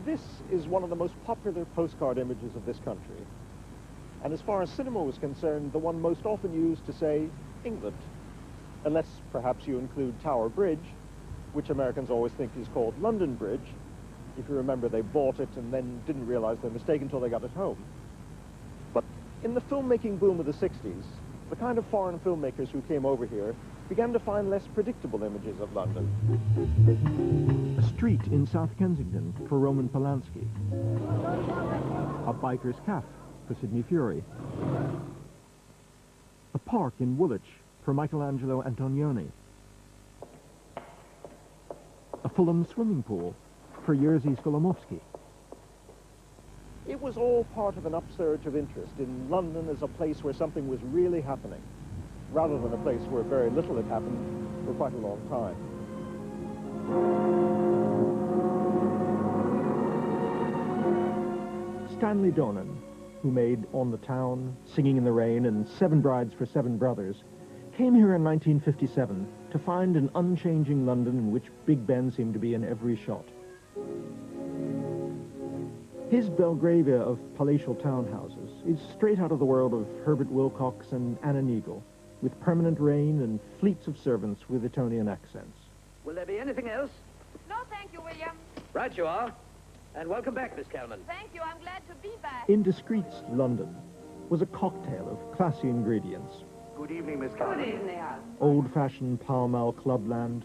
This is one of the most popular postcard images of this country. And as far as cinema was concerned, the one most often used to say England. Unless perhaps you include Tower Bridge, which Americans always think is called London Bridge. If you remember, they bought it and then didn't realize their mistake until they got it home. But in the filmmaking boom of the 60s, the kind of foreign filmmakers who came over here began to find less predictable images of London. A street in South Kensington for Roman Polanski. A biker's cafe for Sidney Furie. A park in Woolwich for Michelangelo Antonioni. A Fulham swimming pool for Jerzy Skolimowski. It was all part of an upsurge of interest in London as a place where something was really happening, rather than a place where very little had happened for quite a long time. Stanley Donen, who made On the Town, Singing in the Rain, and Seven Brides for Seven Brothers, came here in 1957 to find an unchanging London in which Big Ben seemed to be in every shot. His Belgravia of palatial townhouses is straight out of the world of Herbert Wilcox and Anna Neagle, with permanent rain and fleets of servants with Etonian accents. Will there be anything else? No, thank you, William. Right you are. And welcome back, Miss Calman. Thank you, I'm glad to be back. In Discreet's London was a cocktail of classy ingredients. Good evening, Miss Calman. Good evening, Al. Old-fashioned Pall Mall clubland,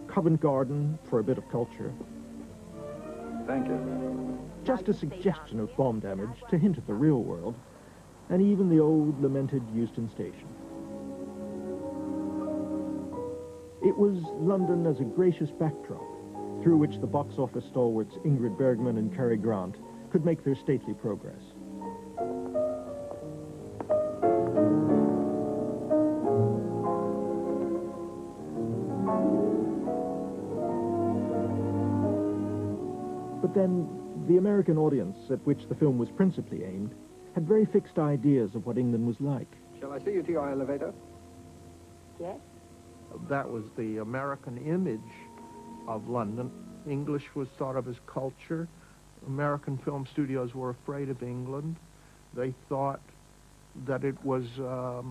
Covent Garden for a bit of culture. Thank you. Just a suggestion of bomb damage to hint at the real world, and even the old lamented Euston Station. It was London as a gracious backdrop through which the box office stalwarts Ingrid Bergman and Cary Grant could make their stately progress. But then, the American audience, at which the film was principally aimed, had very fixed ideas of what England was like. Shall I see you to your elevator? Yes? That was the American image of London. English was thought of as culture. American film studios were afraid of England. They thought that it was the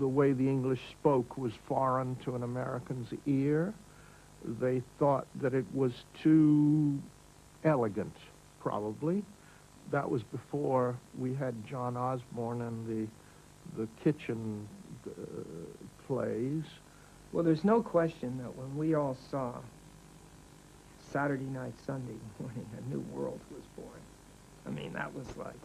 way the English spoke was foreign to an American's ear. They thought that it was too elegant, probably. That was before we had John Osborne and the kitchen plays. Well, there's no question that when we all saw Saturday Night, Sunday Morning, a new world was born. I mean, that was like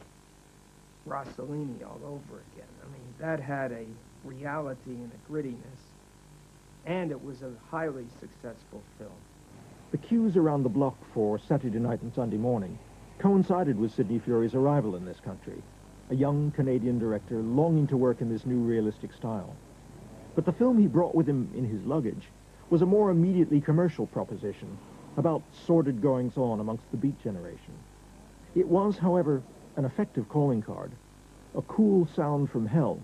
Rossellini all over again. I mean, that had a reality and a grittiness, and it was a highly successful film. The queues around the block for Saturday Night and Sunday Morning coincided with Sidney Furie's arrival in this country, a young Canadian director longing to work in this new realistic style. But the film he brought with him in his luggage was a more immediately commercial proposition about sordid goings-on amongst the Beat generation. It was, however, an effective calling card. A Cool Sound from Hell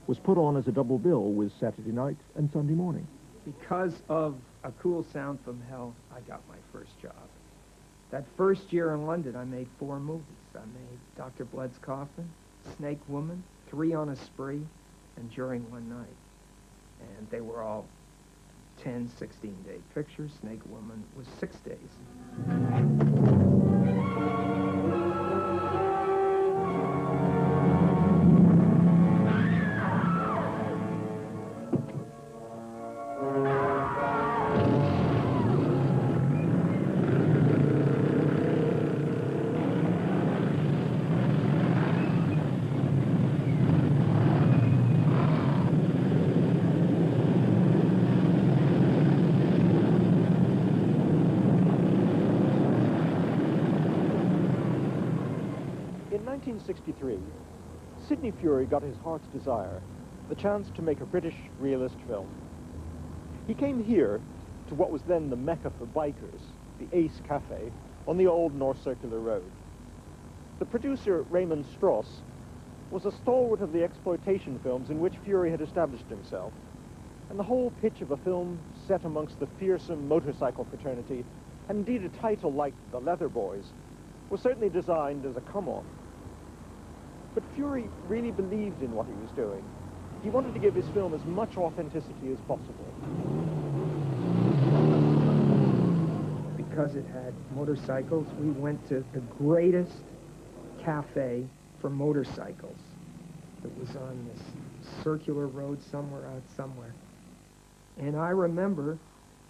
was put on as a double bill with Saturday Night and Sunday Morning. Because of A Cool Sound from Hell, I got my first job. That first year in London, I made 4 movies. I made Dr. Blood's Coffin, Snake Woman, 3 on a Spree, and During One Night. And they were all 10, 16-day pictures. Snake Woman was 6 days. In 1963, Sidney Furie got his heart's desire, the chance to make a British realist film. He came here to what was then the Mecca for bikers, the Ace Cafe, on the old North Circular Road. The producer, Raymond Strauss, was a stalwart of the exploitation films in which Fury had established himself. And the whole pitch of a film set amongst the fearsome motorcycle fraternity, and indeed a title like The Leather Boys, was certainly designed as a come-on. But Fury really believed in what he was doing. He wanted to give his film as much authenticity as possible. Because it had motorcycles, we went to the greatest cafe for motorcycles. It was on this circular road somewhere out somewhere. And I remember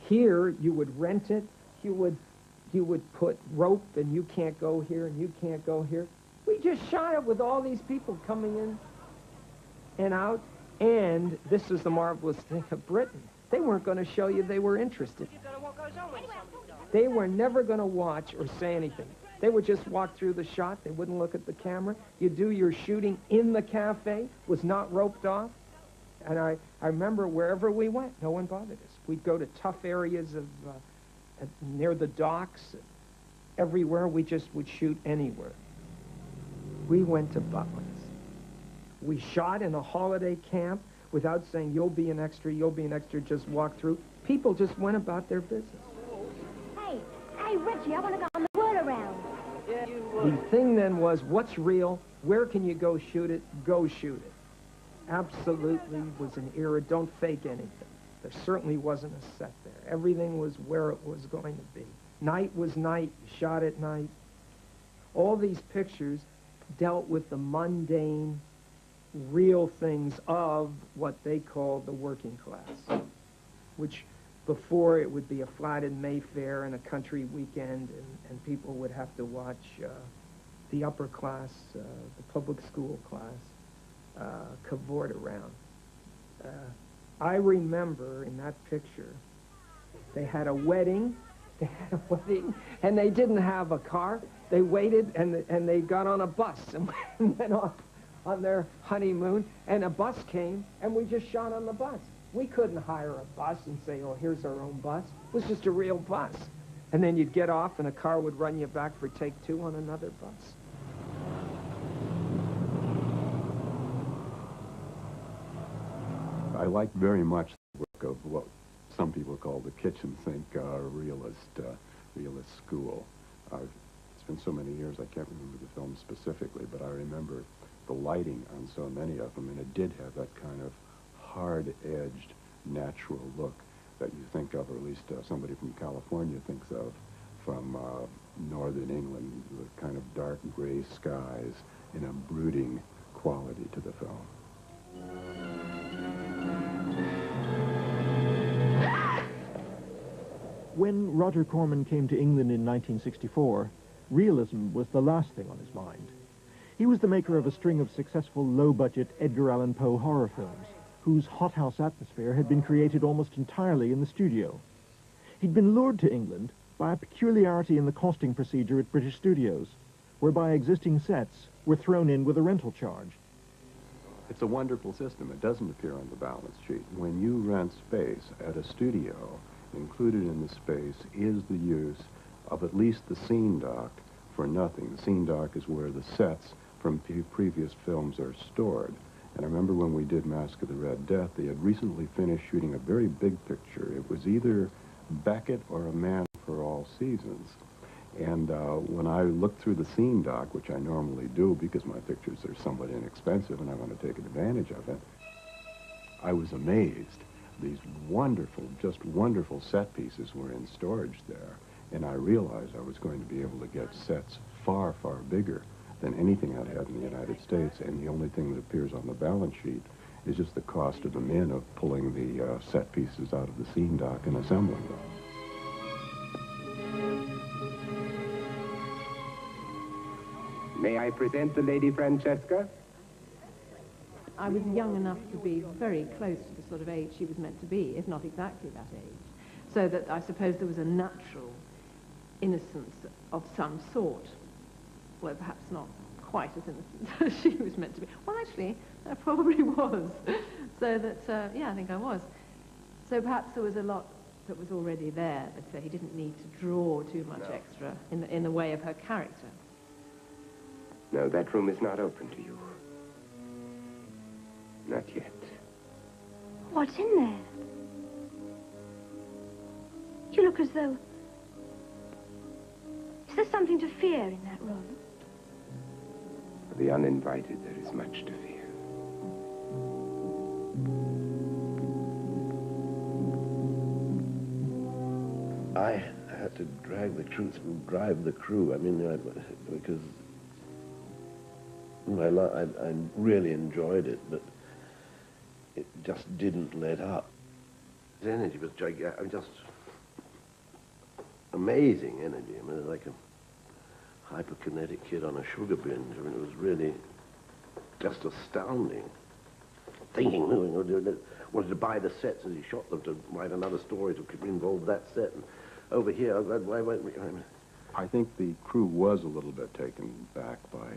here you would rent it, you would put rope and you can't go here and you can't go here. We just shot it with all these people coming in and out. And this is the marvelous thing of Britain. They weren't going to show you they were interested. They were never going to watch or say anything. They would just walk through the shot. They wouldn't look at the camera. You do your shooting in the cafe, was not roped off. And I remember wherever we went, no one bothered us. We'd go to tough areas of near the docks. Everywhere, we just would shoot anywhere. We went to Butlins. We shot in a holiday camp without saying, you'll be an extra, just walk through. People just went about their business. Hey, Richie, I want to go on the word around. The thing then was, what's real? Where can you go shoot it? Go shoot it. Absolutely was an era, don't fake anything. There certainly wasn't a set there. Everything was where it was going to be. Night was night, shot at night. All these pictures dealt with the mundane, real things of what they called the working class, which before it would be a flat in Mayfair and a country weekend, and people would have to watch the upper class, the public school class, cavort around. I remember in that picture, they had a wedding, and they didn't have a car. They waited, and they got on a bus and went off on their honeymoon, and a bus came, and we just shot on the bus. We couldn't hire a bus and say, oh, here's our own bus. It was just a real bus. And then you'd get off, and a car would run you back for take two on another bus. I like very much the work of what some people call the kitchen sink realist school. It's been so many years I can't remember the film specifically, but I remember the lighting on so many of them, and it did have that kind of hard-edged, natural look that you think of, or at least somebody from California thinks of, from northern England, the kind of dark gray skies and a brooding quality to the film. When Roger Corman came to England in 1964, realism was the last thing on his mind. He was the maker of a string of successful low-budget Edgar Allan Poe horror films, whose hothouse atmosphere had been created almost entirely in the studio. He'd been lured to England by a peculiarity in the costing procedure at British studios, whereby existing sets were thrown in with a rental charge. It's a wonderful system. It doesn't appear on the balance sheet. When you rent space at a studio, included in the space is the use of at least the scene dock for nothing. The scene dock is where the sets from previous films are stored. And I remember when we did Mask of the Red Death, they had recently finished shooting a very big picture. It was either Beckett or A Man for All Seasons. And when I looked through the scene dock, which I normally do because my pictures are somewhat inexpensive and I want to take advantage of it, I was amazed. These wonderful, just wonderful set pieces were in storage there. And I realized I was going to be able to get sets far, far bigger than anything I'd had in the United States, and the only thing that appears on the balance sheet is just the cost to the men of pulling the set pieces out of the scene dock and assembling them. May I present the Lady Francesca? I was young enough to be very close to the sort of age she was meant to be, if not exactly that age, so that I suppose there was a natural innocence of some sort. Well, perhaps not quite as innocent as she was meant to be. Well, actually, I probably was. So that, yeah, I think I was. So perhaps there was a lot that was already there, but he didn't need to draw too much extra in the way of her character. No, that room is not open to you. Not yet. What's in there? You look as though... Is there something to fear in that room? For the uninvited, there is much to fear. I had to drive the crew. I mean, because I really enjoyed it, but it just didn't let up. The energy was gigantic. I mean, just amazing energy. I mean, like a hyperkinetic kid on a sugar binge. I mean, it was really just astounding. Thinking, wanted to buy the sets as he shot them to write another story to involve that set. And over here, why won't we? I think the crew was a little bit taken back by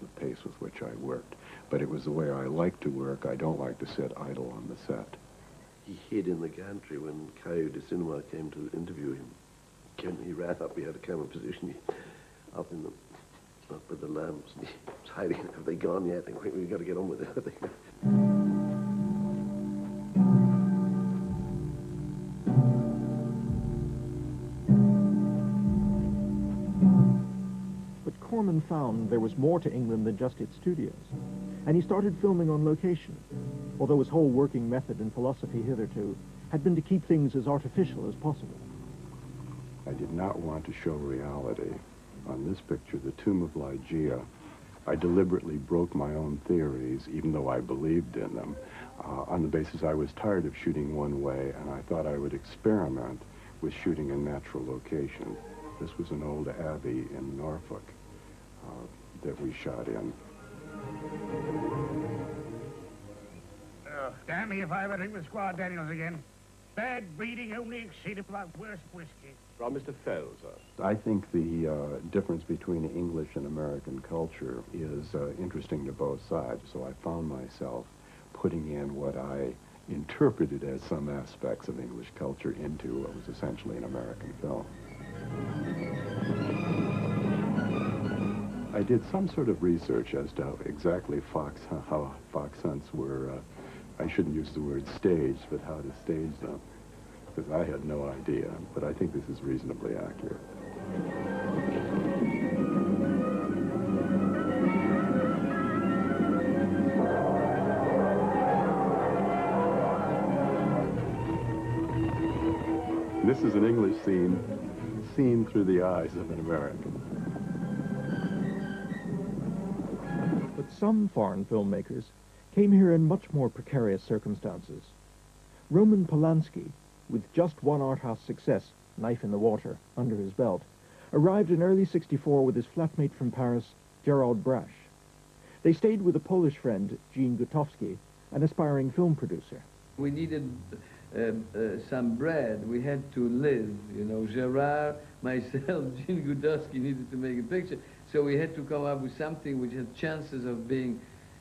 the pace with which I worked, but it was the way I like to work. I don't like to sit idle on the set. He hid in the gantry when Caillou de Cinema came to interview him. He ran up, we had a camera position, up with the lamps, and he was hiding. Have they gone yet? We've got to get on with it. But Corman found there was more to England than just its studios, and he started filming on location, although his whole working method and philosophy hitherto had been to keep things as artificial as possible. I did not want to show reality. On this picture, The Tomb of Ligeia, I deliberately broke my own theories, even though I believed in them, on the basis I was tired of shooting one way, and I thought I would experiment with shooting in natural location. This was an old abbey in Norfolk that we shot in. Oh, damn me if I ever drink with Squire Daniels again. Bad breeding only exceeded by worse whiskey. From Mr. Fells. I think the difference between English and American culture is interesting to both sides, so I found myself putting in what I interpreted as some aspects of English culture into what was essentially an American film. I did some sort of research as to exactly how fox hunts were, I shouldn't use the word staged, but how to stage them, because I had no idea, but I think this is reasonably accurate. This is an English scene seen through the eyes of an American. But some foreign filmmakers came here in much more precarious circumstances. Roman Polanski, with just one art house success, Knife in the Water, under his belt, arrived in early '64 with his flatmate from Paris, Gerald Brash. They stayed with a Polish friend, Jean Gutowski, an aspiring film producer. We needed some bread. We had to live, you know. Gerard, myself, Jean Gutowski needed to make a picture. So we had to come up with something which had chances of being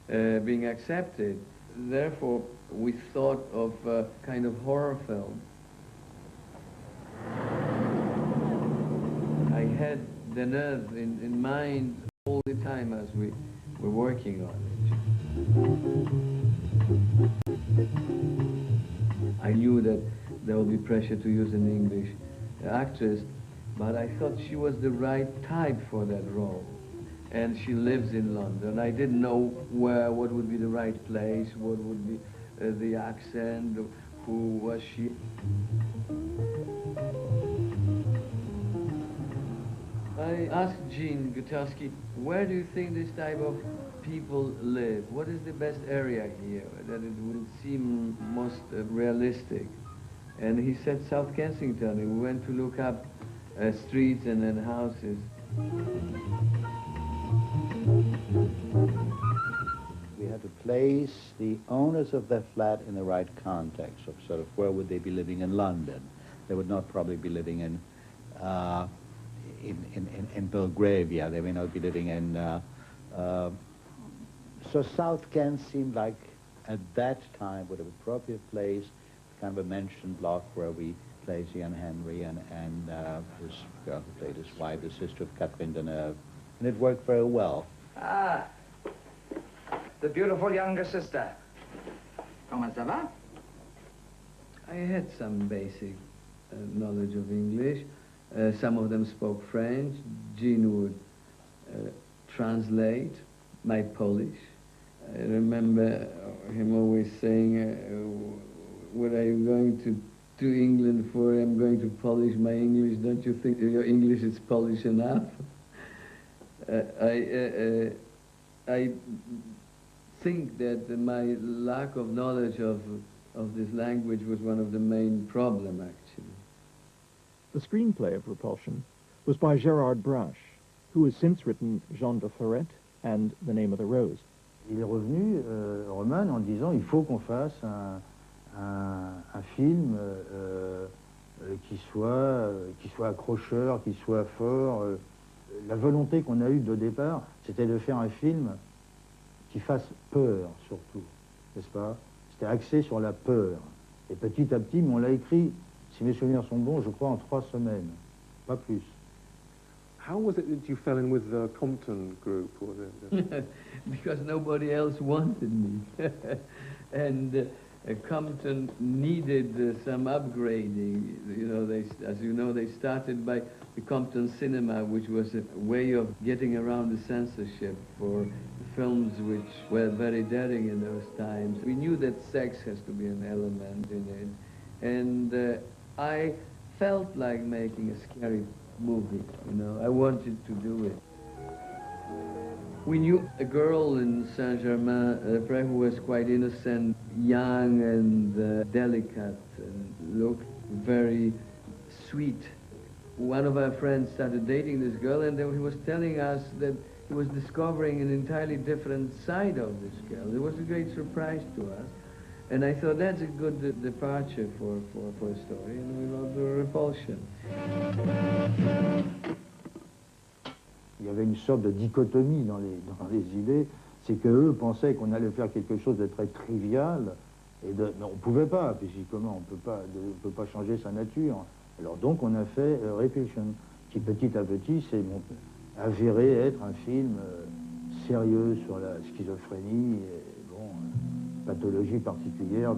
accepted. Therefore, we thought of a kind of horror film. I had Deneuve in mind all the time as we were working on it. I knew that there would be pressure to use an English actress, but I thought she was the right type for that role. And she lives in London. I didn't know what would be the right place, what would be the accent, who was she. I asked Jean Gutowski, where do you think this type of people live? What is the best area here that it would seem most realistic? And he said South Kensington. And we went to look up streets and then houses. We had to place the owners of their flat in the right context of sort of where would they be living in London. They would not probably be living in Belgravia. They may not be living in... so South Kent seemed like, at that time, would an appropriate place, kind of a mentioned block where we placed Ian Henry and his girl who played his wife, the sister of Catherine Deneuve. And it worked very well. Ah, the beautiful younger sister. Comment ça va? I had some basic knowledge of English. Some of them spoke French. Jean would translate my Polish. I remember him always saying, what are you going to England for? I'm going to polish my English. Don't you think your English is Polish enough? I think that my lack of knowledge of this language was one of the main problem, actually. The screenplay of Repulsion was by Gérard Brache, who has since written Jean de Florette and The Name of the Rose. Il est revenu, Roman, en disant il faut qu'on fasse un film qui soit accrocheur, qui soit fort. La volonté qu'on a eue de départ, c'était de faire un film qui fasse peur, surtout, n'est-ce pas? C'était axé sur la peur. Et petit à petit, on l'a écrit, si mes souvenirs sont bons, je crois en 3 semaines, pas plus. How was it that you fell in with the Compton group? Or Because nobody else wanted me. And Compton needed some upgrading. You know, as you know, they started by the Compton Cinema, which was a way of getting around the censorship for films which were very daring in those times. We knew that sex has to be an element in it. And I felt like making a scary movie, you know. I wanted to do it. We knew a girl in Saint-Germain-des-Prés who was quite innocent, young and delicate, and looked very sweet. One of our friends started dating this girl, and then he was telling us that he was discovering an entirely different side of this girl. It was a great surprise to us. And I thought that's a good departure for a story, and we wrote The Repulsion. Il y avait une sorte de dichotomie dans les idées, c'est qu'eux pensaient qu'on allait faire quelque chose de très trivial, mais on ne pouvait pas, physiquement, on ne peut pas changer sa nature. Alors donc on a fait Repulsion, qui petit à petit s'est avéré être un film sérieux sur la schizophrénie, et, bon, pathologie particulière.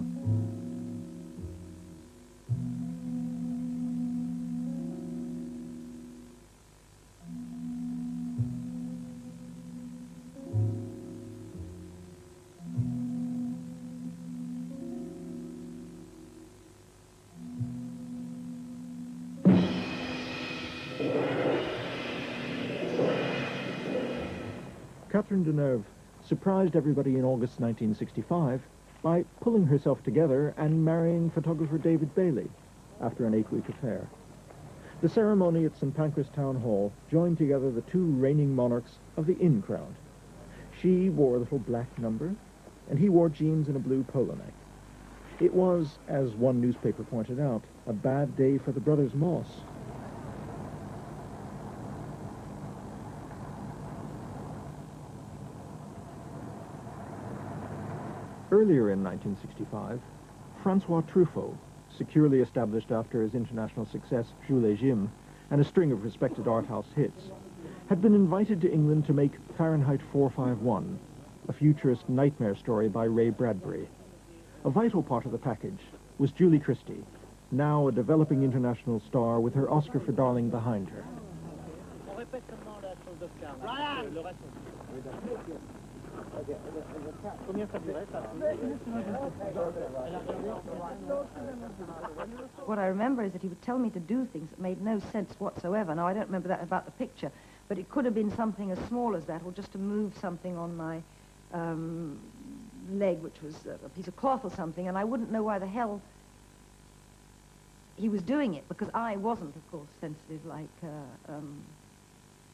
Catherine Deneuve surprised everybody in August 1965 by pulling herself together and marrying photographer David Bailey after an 8-week affair. The ceremony at St. Pancras Town Hall joined together the 2 reigning monarchs of the in crowd. She wore a little black number, and he wore jeans and a blue polo neck. It was, as one newspaper pointed out, a bad day for the brothers Moss. Earlier in 1965, Francois Truffaut, securely established after his international success Jules et Jim and a string of respected art house hits, had been invited to England to make Fahrenheit 451, a futurist nightmare story by Ray Bradbury. A vital part of the package was Julie Christie, now a developing international star with her Oscar for Darling behind her. What I remember is that he would tell me to do things that made no sense whatsoever. Now, I don't remember that about the picture, but it could have been something as small as that, or just to move something on my leg, which was a piece of cloth or something, and I wouldn't know why the hell he was doing it, because I wasn't, of course, sensitive like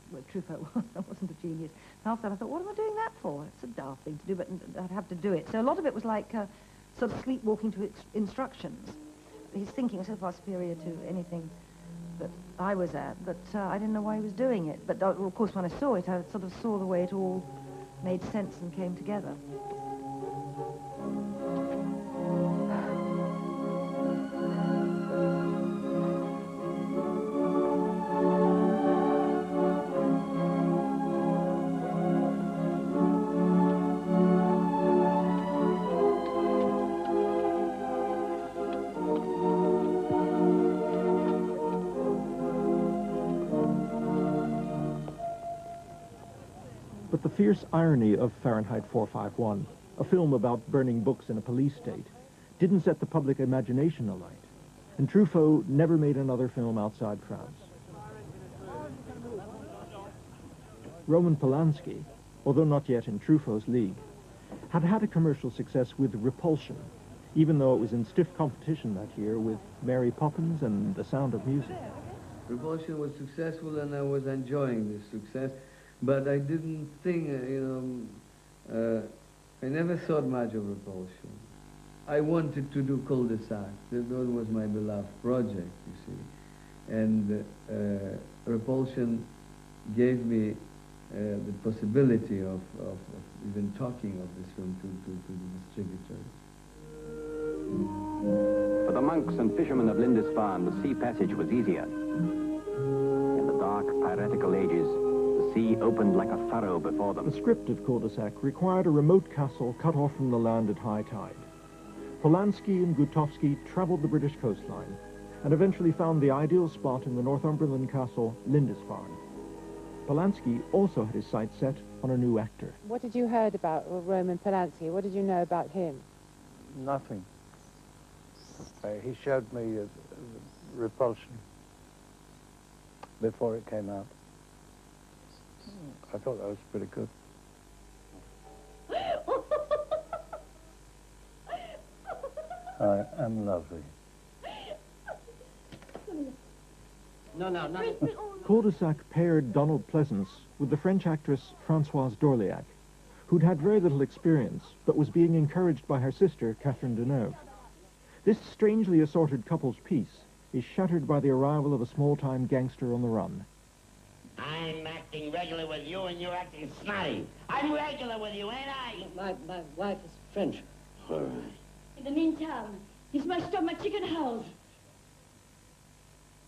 well, Truffaut was. I wasn't a genius. And after that, I thought, what am I doing that for? It's a daft thing to do, but I'd have to do it. So a lot of it was like sort of sleepwalking to instructions. His thinking was so far superior to anything that I was at, but I didn't know why he was doing it. But of course, when I saw it, I sort of saw the way it all made sense and came together. fierce irony of Fahrenheit 451, a film about burning books in a police state, didn't set the public imagination alight, and Truffaut never made another film outside France. Roman Polanski, although not yet in Truffaut's league, had had a commercial success with Repulsion, even though it was in stiff competition that year with Mary Poppins and The Sound of Music. Repulsion was successful and I was enjoying this success, but I didn't think, I never thought much of Repulsion. I wanted to do Cul-de-sac. That was my beloved project, you see. And Repulsion gave me the possibility of even talking of this film to the distributors. For the monks and fishermen of Lindisfarne, the sea passage was easier. In the dark, piratical ages, the sea opened like a furrow before them. The script of Cul-de-sac required a remote castle cut off from the land at high tide. Polanski and Gutowski traveled the British coastline and eventually found the ideal spot in the Northumberland castle, Lindisfarne. Polanski also had his sights set on a new actor. What did you heard about Roman Polanski? What did you know about him? Nothing. He showed me Repulsion before it came out. I thought that was pretty good. I am lovely. No. Cul-de-sac paired Donald Pleasance with the French actress Françoise d'Orléac, who'd had very little experience, but was being encouraged by her sister, Catherine Deneuve. This strangely assorted couple's peace is shattered by the arrival of a small-time gangster on the run. I'm acting regular with you and you're acting snotty. I'm regular with you, ain't I? My wife is French. All right. In the meantime, he smashed up my chicken house.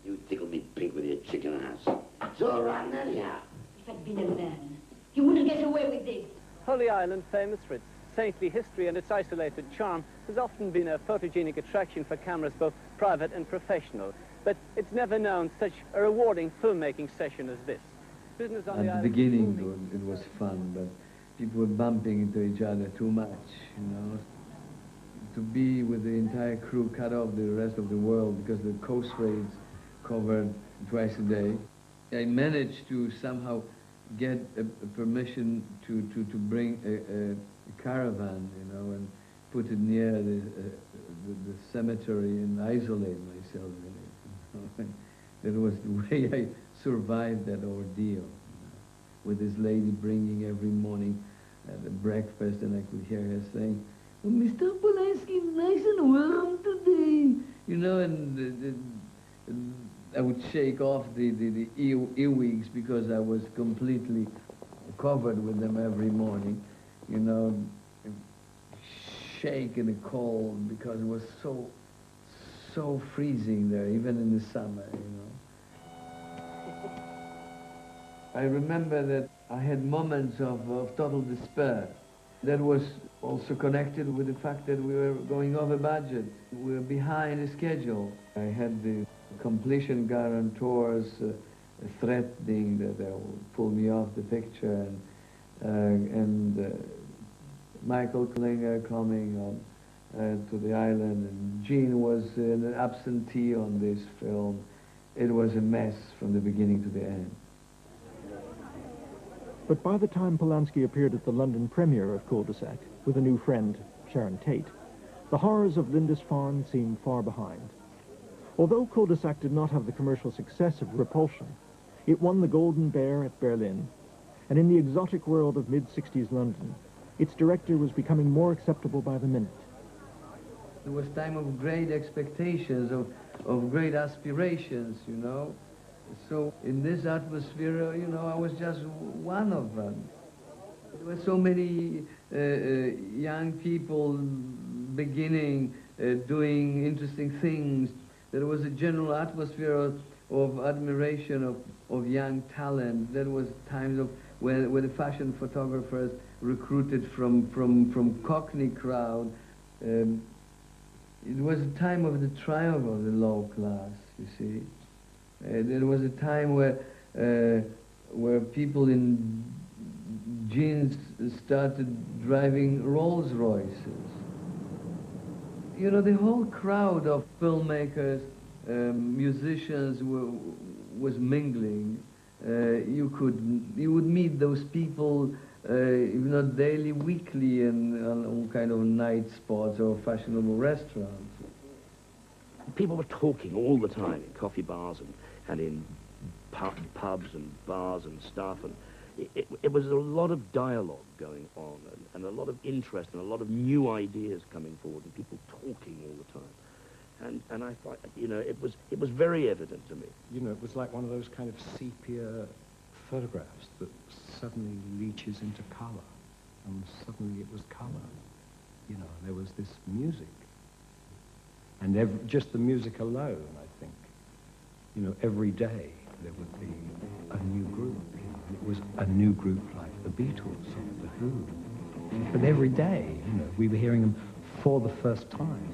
You tickle me pink with your chicken ass. It's all rotten anyhow. If I'd been a man, he wouldn't get away with this. Holy Island, famous for its saintly history and its isolated charm, has often been a photogenic attraction for cameras both private and professional. But it's never known such a rewarding filmmaking session as this. Business on At the beginning, it was fun, but people were bumping into each other too much, you know. To be with the entire crew cut off the rest of the world because the coast raids covered twice a day. I managed to somehow get a permission to bring a caravan, you know, and put it near the cemetery and isolate myself in it. You know? That was the way I survived that ordeal, you know, with this lady bringing every morning the breakfast, and I could hear her saying, "Oh, Mr. Polanski, nice and warm today," you know, and I would shake off the earwigs because I was completely covered with them every morning, you know, shake in the cold because it was so freezing there, even in the summer, you know. I remember that I had moments of total despair. That was also connected with the fact that we were going over budget. We were behind the schedule. I had the completion guarantors threatening that they will pull me off the picture, and Michael Klinger coming to the island, and Gene was an absentee on this film. It was a mess from the beginning to the end. But by the time Polanski appeared at the London premiere of Cul-de-sac with a new friend, Sharon Tate, the horrors of Lindisfarne seemed far behind. Although Cul-de-sac did not have the commercial success of Repulsion, it won the Golden Bear at Berlin, and in the exotic world of mid-60s London, its director was becoming more acceptable by the minute. It was time of great expectations, of great aspirations, you know. So in this atmosphere, you know, I was just one of them. There were so many young people beginning, doing interesting things. There was a general atmosphere of admiration of young talent. There was times of where the fashion photographers recruited from Cockney crowd. It was a time of the triumph of the low class, you see. There was a time where people in Gene started driving Rolls Royces. You know, the whole crowd of filmmakers, musicians was mingling. You would meet those people, if not daily, weekly, on all kind of night spots or fashionable restaurants. People were talking all the time in coffee bars and in pubs and bars and stuff, and it was a lot of dialogue going on and a lot of interest and a lot of new ideas coming forward and people talking all the time. And I thought, you know, it was very evident to me. You know, it was like one of those kind of sepia photographs that suddenly leaches into color, and suddenly it was color. You know, there was this music. And just the music alone, I think, you know, every day there would be a new group. You know, it was a new group like the Beatles or the Who. But every day, you know, we were hearing them for the first time.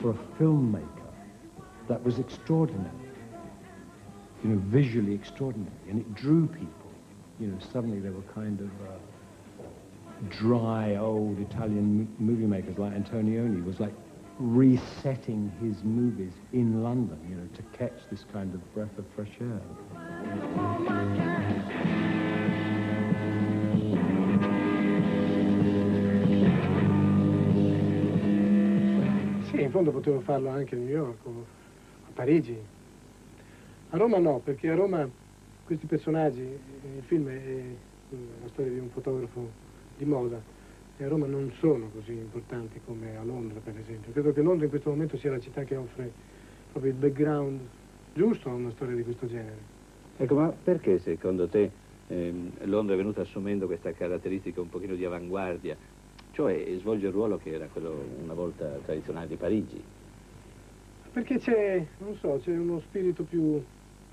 For a filmmaker, that was extraordinary, you know, visually extraordinary, and it drew people. You know, suddenly there were kind of dry, old Italian movie makers like Antonioni was like resetting his movies in London, you know, to catch this kind of breath of fresh air. Sì, in fondo potevo farlo anche a New York o a Parigi. A Roma no, perché a Roma questi personaggi, il film è la storia di un fotografo di moda, e a Roma non sono così importanti come a Londra, per esempio. Credo che Londra in questo momento sia la città che offre proprio il background giusto a una storia di questo genere. Ecco, ma perché secondo te Londra è venuta assumendo questa caratteristica un pochino di avanguardia, cioè svolge il ruolo che era quello una volta tradizionale di Parigi? Perché c'è, non so, c'è uno spirito più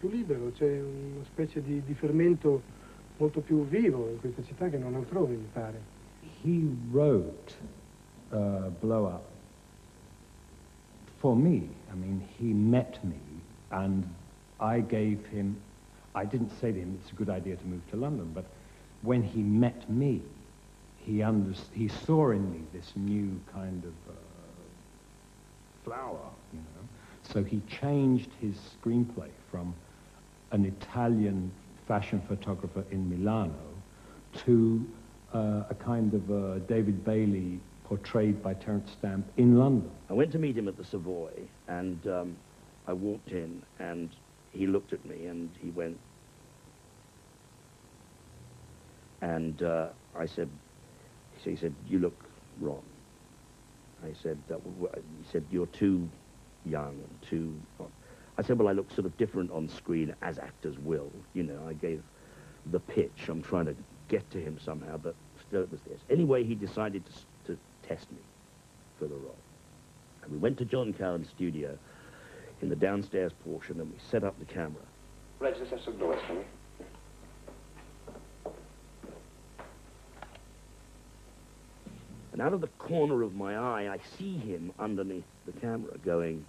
libero, c'è una specie di fermento molto più vivo in questa città che non altrove, mi pare. He wrote Blow Up for me. I mean, he met me and I gave him, I didn't say to him it's a good idea to move to London, but when he met me, he saw in me this new kind of flower, you know. So he changed his screenplay from an Italian fashion photographer in Milano to a kind of David Bailey portrayed by Terence Stamp in London. I went to meet him at the Savoy, and I walked in, and he looked at me, and he went, and I said, he said, you look wrong. I said, he said, you're too young and too... I said, well, I look sort of different on screen, as actors will. You know, I gave the pitch. I'm trying to get to him somehow, but still it was this. Anyway, he decided to test me for the role. And we went to John Cowan's studio in the downstairs portion, and we set up the camera. Reg, let's have some noise, can we? And out of the corner of my eye, I see him underneath the camera going...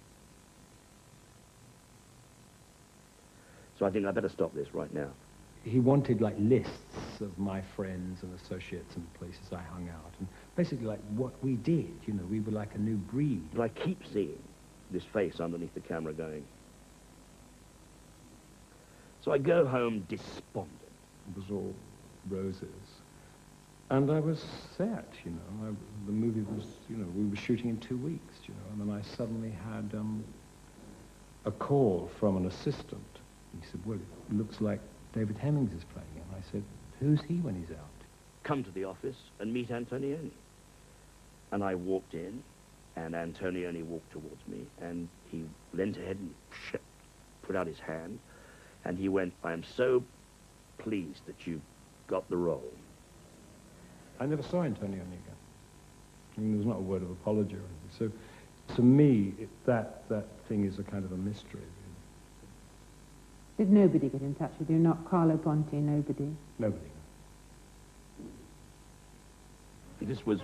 So I think I better stop this right now. He wanted like lists of my friends and associates and places I hung out, and basically like what we did, you know, we were like a new breed. But I keep seeing this face underneath the camera going... So I go home despondent. It was all roses. And I was set, you know. The movie was, you know, we were shooting in 2 weeks, you know, and then I suddenly had a call from an assistant. He said, well, it looks like David Hemmings is playing. And I said, who's he when he's out? Come to the office and meet Antonioni. And I walked in, and Antonioni walked towards me, and he leant ahead and put out his hand, and he went, I am so pleased that you got the role. I never saw Antonioni again. I mean, there's not a word of apology or anything. So, to me, that thing is a kind of a mystery. Did nobody get in touch with you? Not Carlo Ponti, nobody? Nobody. This was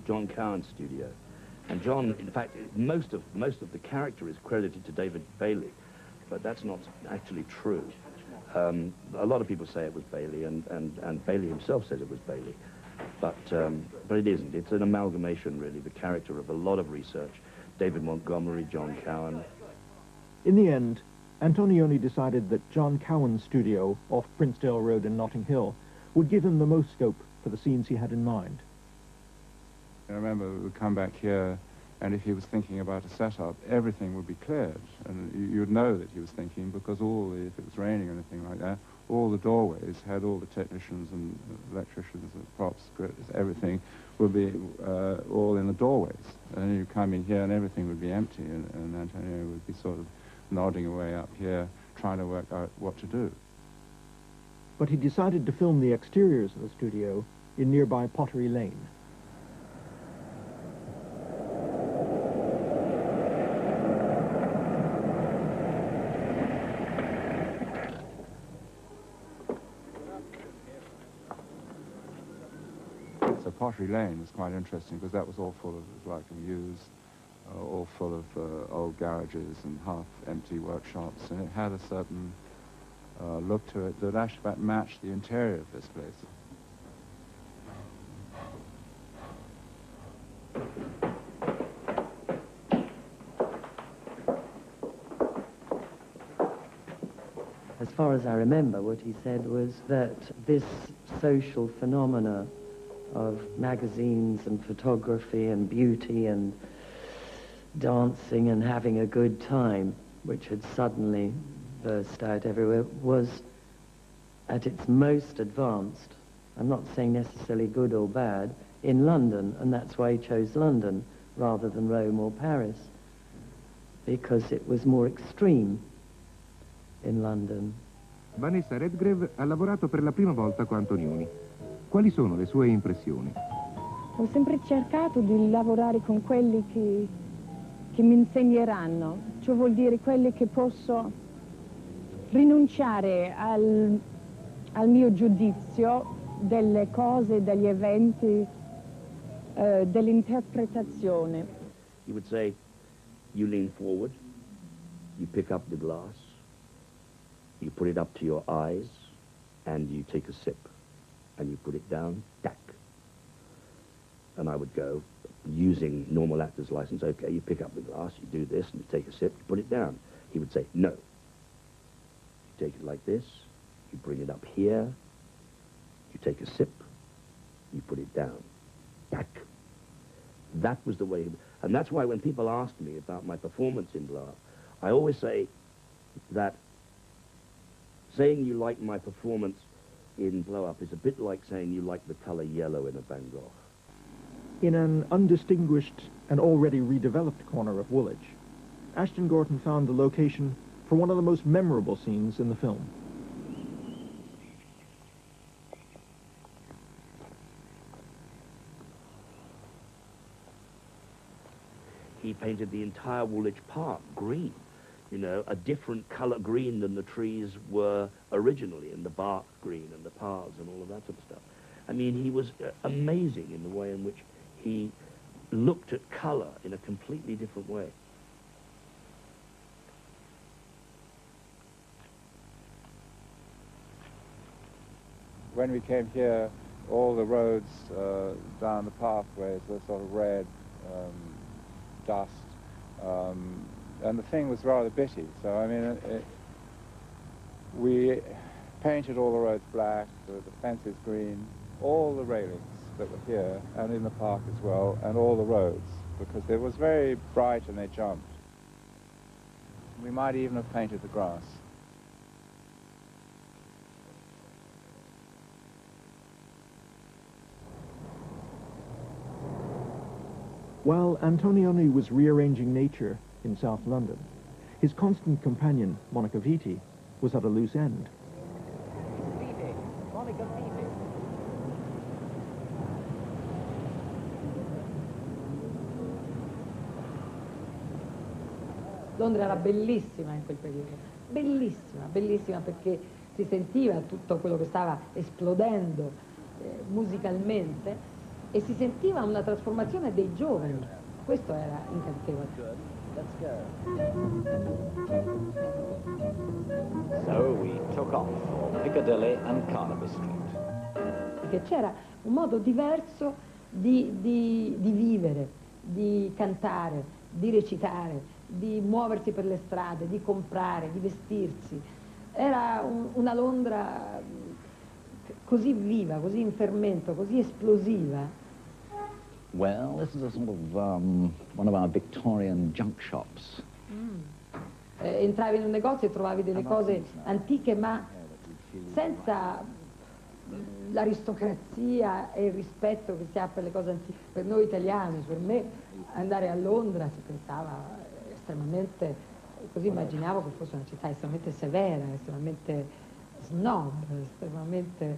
John Cowan's studio. And John, in fact, most of the character is credited to David Bailey, but that's not actually true. A lot of people say it was Bailey, and Bailey himself says it was Bailey, but it isn't. It's an amalgamation, really, the character of a lot of research. David Montgomery, John Cowan. In the end, Antonioni decided that John Cowan's studio off Princedale Road in Notting Hill would give him the most scope for the scenes he had in mind. I remember we would come back here, and if he was thinking about a setup, everything would be cleared, and you'd know that he was thinking, because if it was raining or anything like that, all the doorways had all the technicians and electricians and props, everything would be all in the doorways. And you come in here and everything would be empty, and Antonio would be sort of nodding away up here, trying to work out what to do. But he decided to film the exteriors of the studio in nearby Pottery Lane. So Pottery Lane was quite interesting because that was all full of, like, mews, all full of old garages and half-empty workshops, and it had a certain look to it that actually about matched the interior of this place. As far as I remember, what he said was that this social phenomena of magazines and photography and beauty and dancing and having a good time, which had suddenly burst out everywhere, was at its most advanced, I'm not saying necessarily good or bad, in London, and that's why he chose London rather than Rome or Paris, because it was more extreme in London. Vanessa Redgrave ha lavorato per la prima volta con Antonioni. Quali sono le sue impressioni? Ho sempre cercato di lavorare con quelli che mi insegneranno, ciò vuol dire quelli che posso rinunciare al mio giudizio delle cose, degli eventi, dell'interpretazione. You would say, you lean forward, you pick up the glass, you put it up to your eyes, and you take a sip. And you put it down, tack. And I would go, using normal actor's license, okay, you pick up the glass, you do this, and you take a sip, you put it down. He would say, no. You take it like this, you bring it up here, you take a sip, you put it down, tack. That was the way, and that's why when people ask me about my performance in Blow Up, I always say that saying you like my performance in Blow Up is a bit like saying you like the color yellow in a Van Gogh. In an undistinguished and already redeveloped corner of Woolwich, Ashton Gorton found the location for one of the most memorable scenes in the film. He painted the entire Woolwich Park green. You know, a different color green than the trees were originally, and the bark green and the paths and all of that sort of stuff. I mean, he was amazing in the way in which he looked at color in a completely different way. When we came here, all the roads down the pathways were sort of red, dust, and the thing was rather bitty. So, I mean, we painted all the roads black, the fences green, all the railings that were here, and in the park as well, and all the roads, because it was very bright and they jumped. We might even have painted the grass. While Antonioni was rearranging nature in South London, his constant companion, Monica Vitti, was at a loose end. Monica Vitti. Londra era bellissima in quel periodo, bellissima, bellissima, perché si sentiva tutto quello che stava esplodendo musicalmente, e si sentiva una trasformazione dei giovani. Questo era incantevole. So we took off for Piccadilly and Carnaby Street. Perché c'era un modo diverso di vivere, di cantare, di recitare, di muoversi per le strade, di comprare, di vestirsi. Era una Londra così viva, così in fermento, così esplosiva. Well, this is a sort of one of our Victorian junk shops. Entravi in un negozio e trovavi delle cose antiche, ma senza l'aristocrazia e il rispetto che si ha per le cose antiche. Per noi italiani, per me, andare a Londra si pensava estremamente, così immaginavo che fosse una città estremamente severa, estremamente snob, estremamente...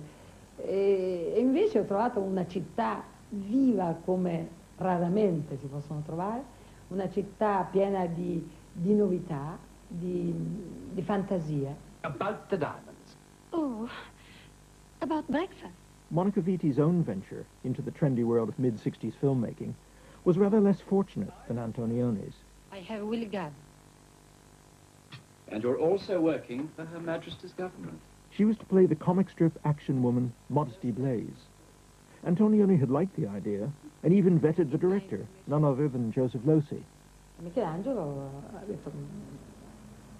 E invece ho trovato una città viva come raramente si possono trovare, una città piena di novità, di fantasia. About the diamonds. Oh, about breakfast. Monica Vitti's own venture into the trendy world of mid-60s filmmaking was rather less fortunate than Antonioni's. I have Willie Gadd. And you're also working for Her Majesty's government. She was to play the comic strip action woman Modesty Blaze. Antonioni had liked the idea and even vetted the director, none other than Joseph Losey. Michelangelo ha detto,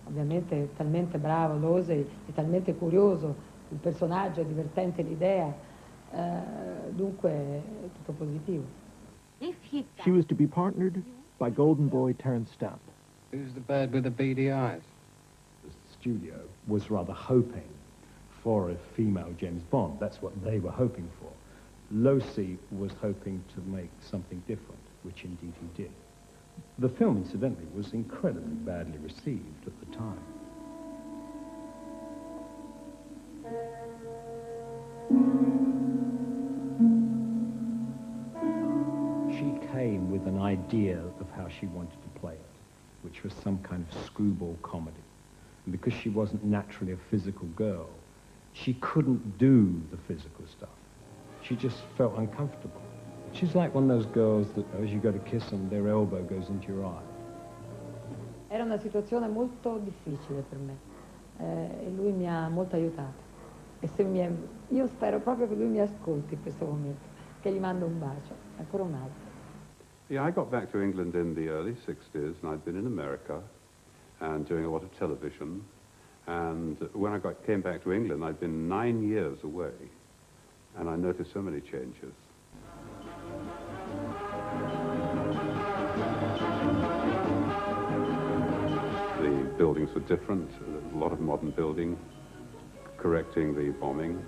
ovviamente talmente bravo Losey, è talmente curioso, il personaggio è divertente, l'idea, dunque è tutto positivo. She was to be partnered by Golden Boy Terence Stamp. Who's the bird with the beady eyes? The studio was rather hoping for a female James Bond. That's what they were hoping for. Losey was hoping to make something different, which indeed he did. The film, incidentally, was incredibly badly received at the time. She came with an idea of how she wanted to play it, which was some kind of screwball comedy. And because she wasn't naturally a physical girl, she couldn't do the physical stuff. She just felt uncomfortable. She's like one of those girls that as you go to kiss them, their elbow goes into your eye. Era una situazione molto difficile per me e lui mi ha molto aiutato. E io spero proprio che lui mi ascolti in questo momento, che gli mando un bacio, ancora un altro. Yeah, I got back to England in the early 60s, and I'd been in America and doing a lot of television. And when I came back to England, I'd been 9 years away, and I noticed so many changes. The buildings were different, a lot of modern building, correcting the bombing,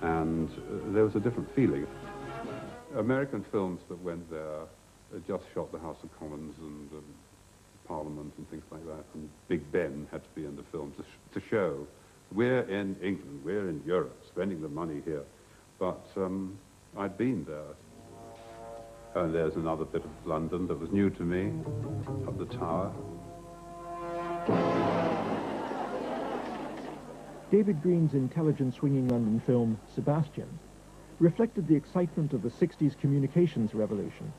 and there was a different feeling. American films that went there just shot the House of Commons and Parliament and things like that, and Big Ben had to be in the film to show we're in England, we're in Europe, spending the money here. But I'd been there. And there's another bit of London that was new to me, up the Tower. David Green's intelligent swinging London film, Sebastian, reflected the excitement of the 60s communications revolution,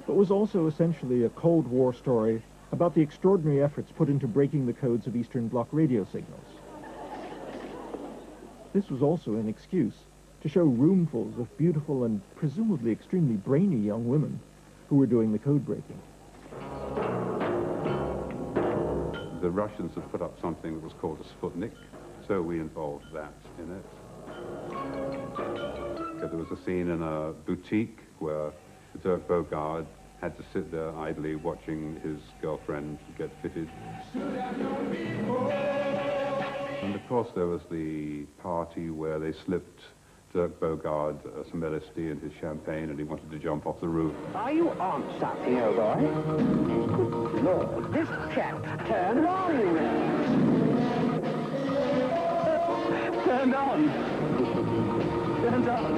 but was also essentially a Cold War story about the extraordinary efforts put into breaking the codes of Eastern Bloc radio signals. This was also an excuse to show roomfuls of beautiful and presumably extremely brainy young women who were doing the code breaking. The Russians had put up something that was called a Sputnik, so we involved that in it. There was a scene in a boutique where Dirk Bogarde had to sit there idly watching his girlfriend get fitted. And of course there was the party where they slipped Dirk Bogarde some LSD in his champagne and he wanted to jump off the roof. Are you on something, old boy? Good Lord, this chap turned on. Turned on. Turned on.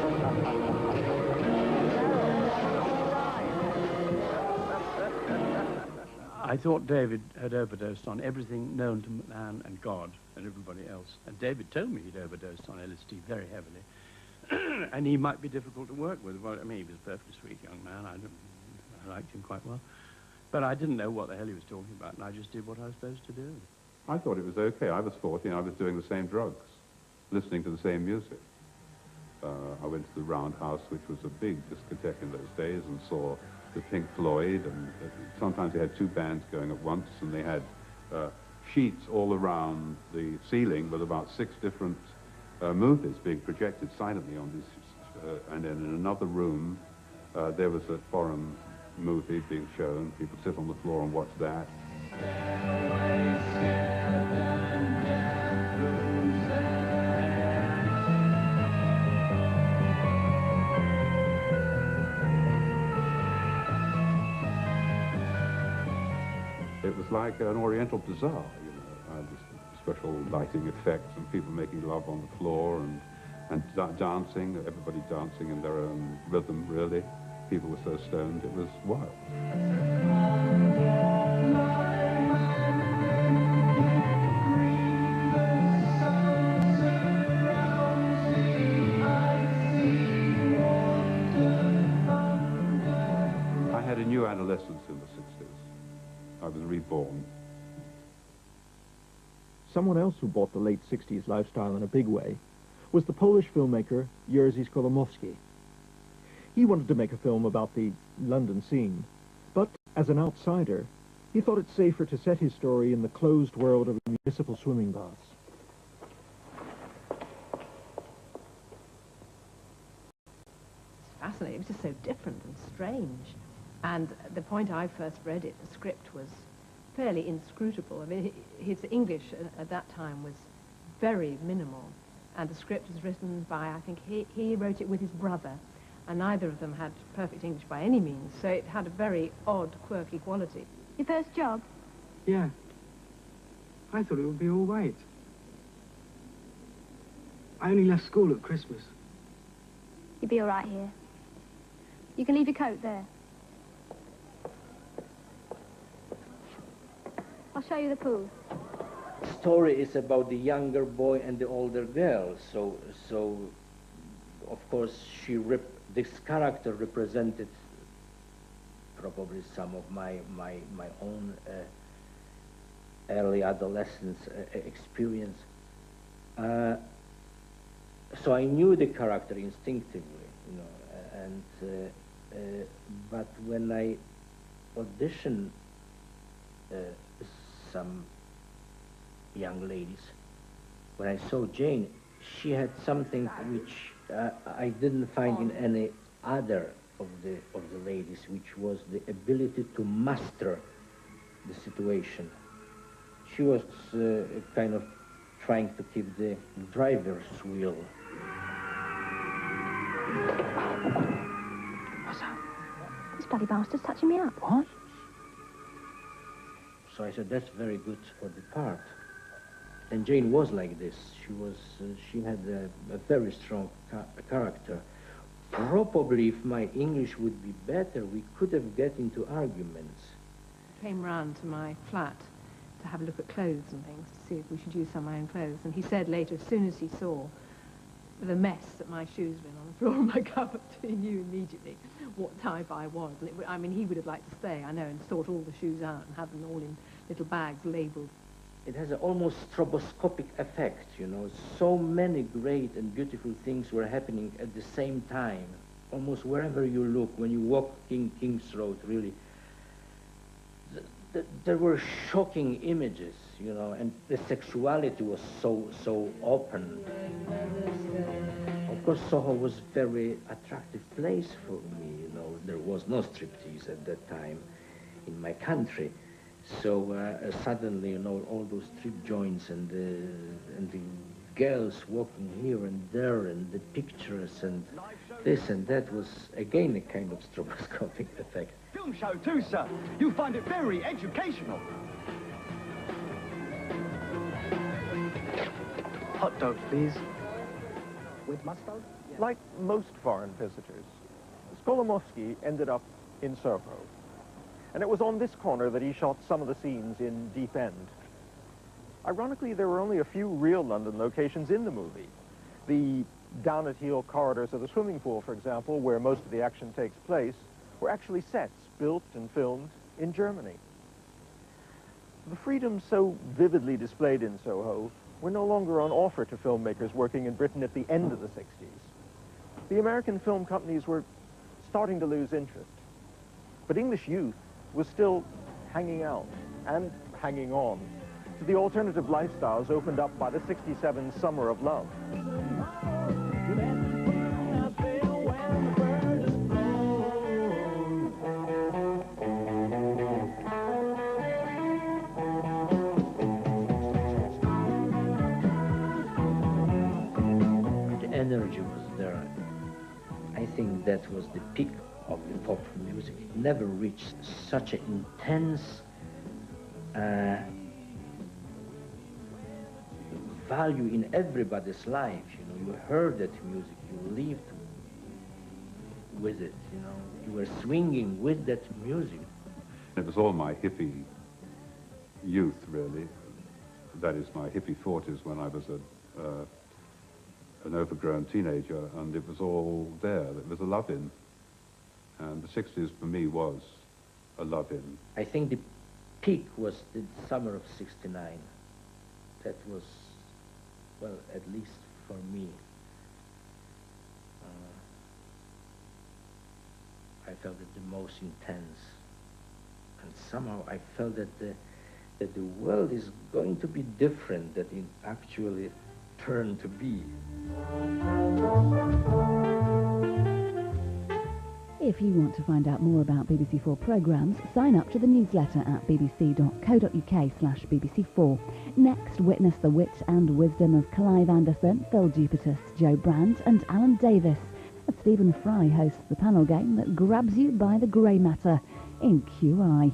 I thought David had overdosed on everything known to man and God and everybody else. And David told me he'd overdosed on LSD very heavily. and he might be difficult to work with. Well, I mean, he was a perfectly sweet young man. I liked him quite well. But I didn't know what the hell he was talking about, and I just did what I was supposed to do. I thought it was okay. I was 14. I was doing the same drugs, listening to the same music. I went to the Roundhouse, which was a big discotheque in those days, and saw the Pink Floyd, and sometimes they had two bands going at once, and they had sheets all around the ceiling with about 6 different movies being projected silently on these, and then in another room there was a foreign movie being shown. People sit on the floor and watch that. It was like an Oriental bazaar, you know, special lighting effects and people making love on the floor and dancing, everybody dancing in their own rhythm, really. People were so stoned, it was wild. I had a new adolescence in the 60s. I was reborn. Someone else who bought the late 60s lifestyle in a big way was the Polish filmmaker Jerzy Skolimowski. He wanted to make a film about the London scene, but as an outsider, he thought it safer to set his story in the closed world of municipal swimming baths. It's fascinating. It was just so different and strange. And the point I first read it, the script was fairly inscrutable. I mean, his English at that time was very minimal, and the script was written by, I think, he wrote it with his brother, and neither of them had perfect English by any means, so it had a very odd, quirky quality. Your first job? Yeah. I thought it would be all right. I only left school at Christmas. You'll be all right here. You can leave your coat there. I'll show you the pool. The story is about the younger boy and the older girl. So of course, this character represented probably some of my own early adolescence experience. So I knew the character instinctively, you know, and but when I auditioned some young ladies, when I saw Jane, she had something which I didn't find in any other of the ladies, which was the ability to master the situation. She was kind of trying to keep the driver's wheel. What's that? This bloody bastard's touching me up. What? So I said, that's very good for the part. And Jane was like this. She had a very strong character. Probably if my English would be better, we could have got into arguments. He came round to my flat to have a look at clothes and things, to see if we should use some of my own clothes. And he said later, as soon as he saw the mess that my shoes were in on the floor of my cupboard, he knew immediately what type I was. And I mean, he would have liked to stay, I know, and sort all the shoes out and have them all in little bags labelled. It has an almost stroboscopic effect, you know. So many great and beautiful things were happening at the same time, almost wherever you look. When you walk King's Road, really, there were shocking images, you know, and the sexuality was so open. Of course, Soho was a very attractive place for me, you know. There was no striptease at that time in my country. So suddenly, you know, all those strip joints and the girls walking here and there and the pictures and this and that was, again, a kind of stroboscopic effect. Film show too, sir. You find it very educational. Hot dog, please. With mustard? Like most foreign visitors, Skolimowski ended up in Soho. And it was on this corner that he shot some of the scenes in Deep End. Ironically, there were only a few real London locations in the movie. The down-at-heel corridors of the swimming pool, for example, where most of the action takes place, were actually sets built and filmed in Germany. The freedoms so vividly displayed in Soho were no longer on offer to filmmakers working in Britain at the end of the 60s. The American film companies were starting to lose interest, but English youth was still hanging out and hanging on to the alternative lifestyles opened up by the '67 Summer of Love. The energy was there. I think that was the peak of the pop music. It never reached such an intense value in everybody's life. You know, you heard that music, you lived with it, you know, you were swinging with that music. It was all my hippie youth, really. That is, my hippie 40s when I was an overgrown teenager, and it was all there. It was a love-in. And the 60s, for me, was a love-in. I think the peak was the summer of '69. That was, well, at least for me. I felt it the most intense. And somehow I felt that the world is going to be different than it actually turned to be. If you want to find out more about BBC4 programmes, sign up to the newsletter at bbc.co.uk/BBC4. Next, witness the wit and wisdom of Clive Anderson, Phil Duputus, Joe Brandt and Alan Davis as Stephen Fry hosts the panel game that grabs you by the grey matter in QI.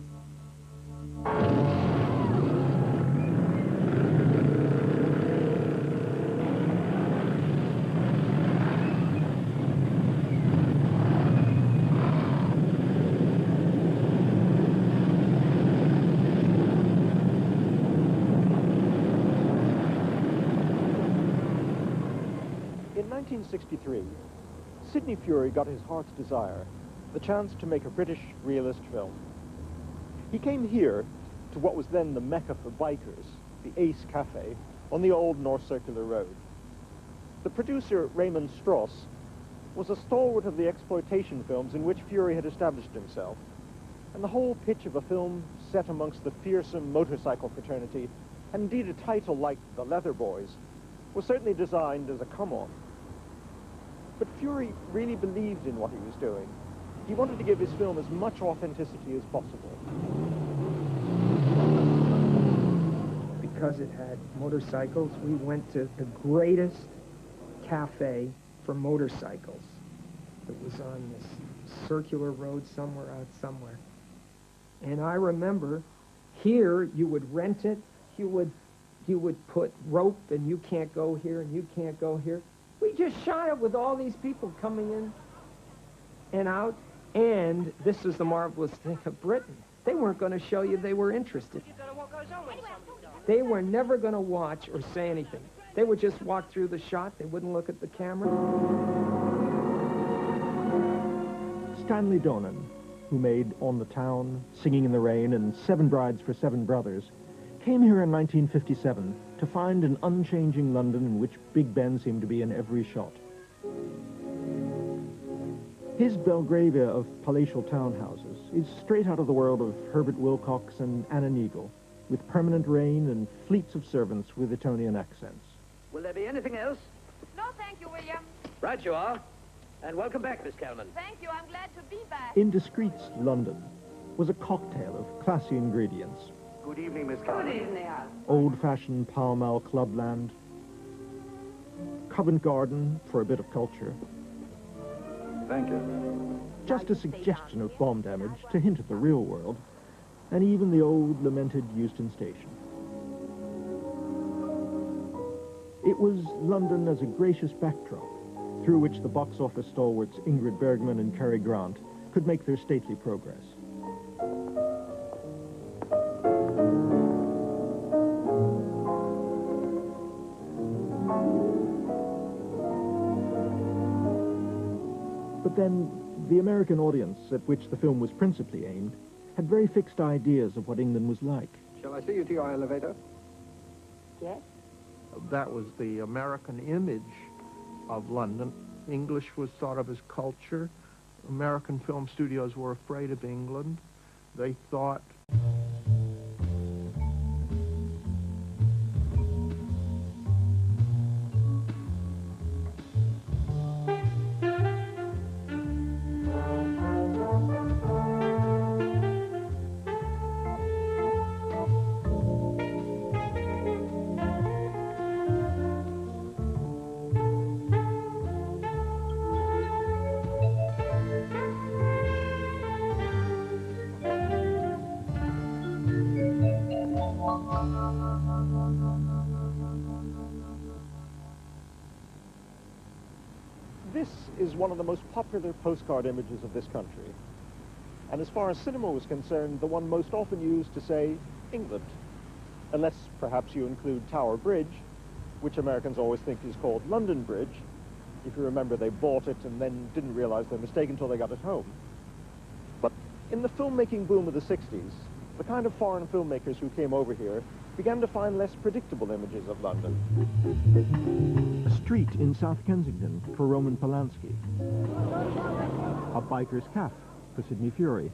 In 1963, Sidney Furie got his heart's desire, the chance to make a British realist film. He came here to what was then the Mecca for bikers, the Ace Cafe, on the old North Circular Road. The producer, Raymond Strauss, was a stalwart of the exploitation films in which Furie had established himself, and the whole pitch of a film set amongst the fearsome motorcycle fraternity, and indeed a title like The Leather Boys, was certainly designed as a come-on. But Furie really believed in what he was doing. He wanted to give his film as much authenticity as possible. Because it had motorcycles, we went to the greatest cafe for motorcycles. It was on this circular road somewhere out somewhere. And I remember here you would rent it, you would put rope and you can't go here and you can't go here. We just shot it with all these people coming in and out. And this is the marvelous thing of Britain. They weren't going to show you they were interested. They were never going to watch or say anything. They would just walk through the shot. They wouldn't look at the camera. Stanley Donen, who made On the Town, Singing in the Rain, and 7 Brides for 7 Brothers, came here in 1957 to find an unchanging London in which Big Ben seemed to be in every shot. His Belgravia of palatial townhouses is straight out of the world of Herbert Wilcox and Anna Neagle, with permanent rain and fleets of servants with Etonian accents. Will there be anything else? No, thank you, William. Right you are. And welcome back, Miss Kelman. Thank you, I'm glad to be back. In discreet London was a cocktail of classy ingredients. Good evening, Miss Kelman. Good evening, Al. Old-fashioned Pall Mall clubland, Covent Garden for a bit of culture. Thank you. Just a suggestion of bomb damage to hint at the real world, and even the old lamented Euston Station. It was London as a gracious backdrop, through which the box office stalwarts Ingrid Bergman and Cary Grant could make their stately progress. But then, the American audience, at which the film was principally aimed, had very fixed ideas of what England was like. Shall I see you to your elevator? Yes? That was the American image of London. English was thought of as culture. American film studios were afraid of England. They thought this is one of the most popular postcard images of this country. And as far as cinema was concerned, the one most often used to say England. Unless perhaps you include Tower Bridge, which Americans always think is called London Bridge. If you remember, they bought it and then didn't realize their mistake until they got it home. But in the filmmaking boom of the 60s, the kind of foreign filmmakers who came over here began to find less predictable images of London. A street in South Kensington for Roman Polanski. A biker's cafe for Sidney Furie.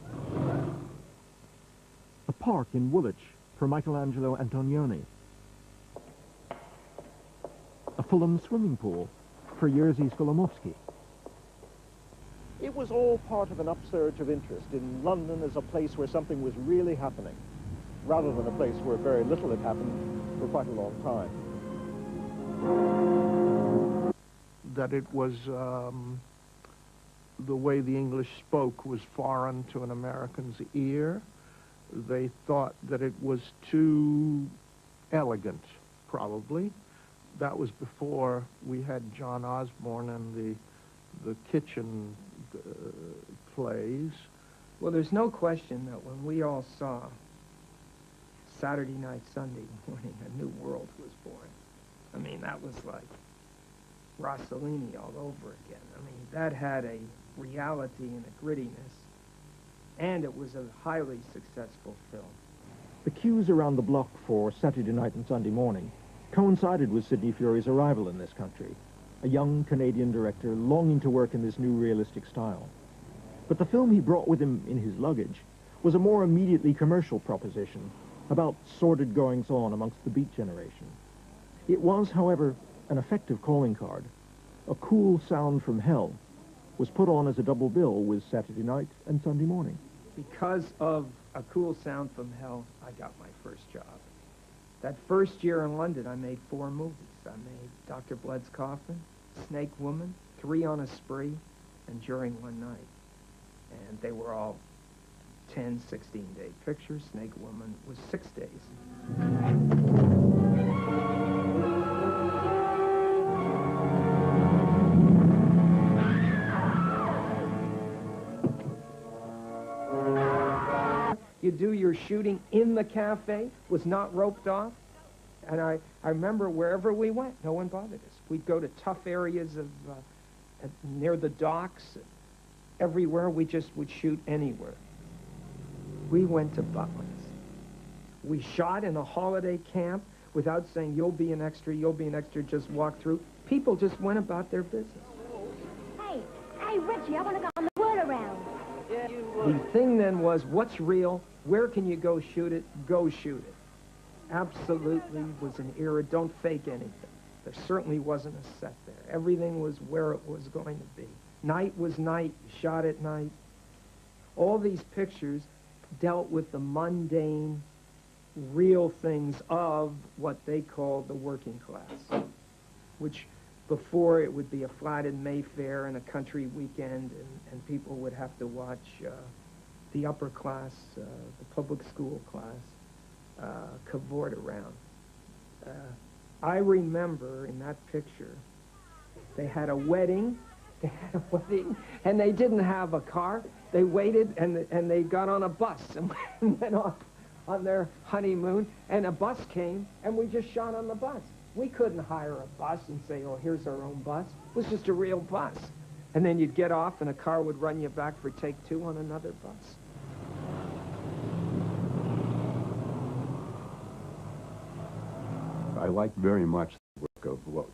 A park in Woolwich for Michelangelo Antonioni. A Fulham swimming pool for Jerzy Skolimowski. It was all part of an upsurge of interest in London as a place where something was really happening, rather than a place where very little had happened for quite a long time. That it was the way the English spoke was foreign to an American's ear. They thought that it was too elegant, probably. That was before we had John Osborne and the kitchen plays. Well, there's no question that when we all saw Saturday Night, Sunday Morning, a new world was born. I mean, that was like Rossellini all over again. I mean, that had a reality and a grittiness, and it was a highly successful film. The queues around the block for Saturday Night and Sunday Morning coincided with Sidney Furie's arrival in this country, a young Canadian director longing to work in this new realistic style. But the film he brought with him in his luggage was a more immediately commercial proposition about sordid goings-on amongst the Beat generation. It was, however, an effective calling card. A Cool Sound from Hell was put on as a double bill with Saturday Night and Sunday Morning. Because of A Cool Sound from Hell, I got my first job. That first year in London, I made 4 movies. I made Dr. Blood's Coffin, Snake Woman, 3 on a Spree, and During One Night. And they were all 10, 16-day pictures. Snake Woman was 6 days. You do your shooting in the cafe, was not roped off. And I remember wherever we went, no one bothered us. We'd go to tough areas of near the docks. Everywhere, we just would shoot anywhere. We went to Butlins. We shot in a holiday camp without saying, you'll be an extra, just walk through. People just went about their business. Hey, Richie, I want to go on the word around. Yeah, the thing then was, what's real? Where can you go shoot it? Go shoot it. Absolutely was an era, don't fake anything. There certainly wasn't a set there. Everything was where it was going to be. Night was night, shot at night. All these pictures dealt with the mundane, real things of what they called the working class, which before it would be a flat in Mayfair and a country weekend, and people would have to watch the upper class, the public school class, cavort around. I remember in that picture, they had a wedding, and they didn't have a car. They waited, and they got on a bus and went off on their honeymoon, and a bus came, and we just shot on the bus. We couldn't hire a bus and say, oh, here's our own bus. It was just a real bus. And then you'd get off and a car would run you back for take 2 on another bus. I like very much the work of what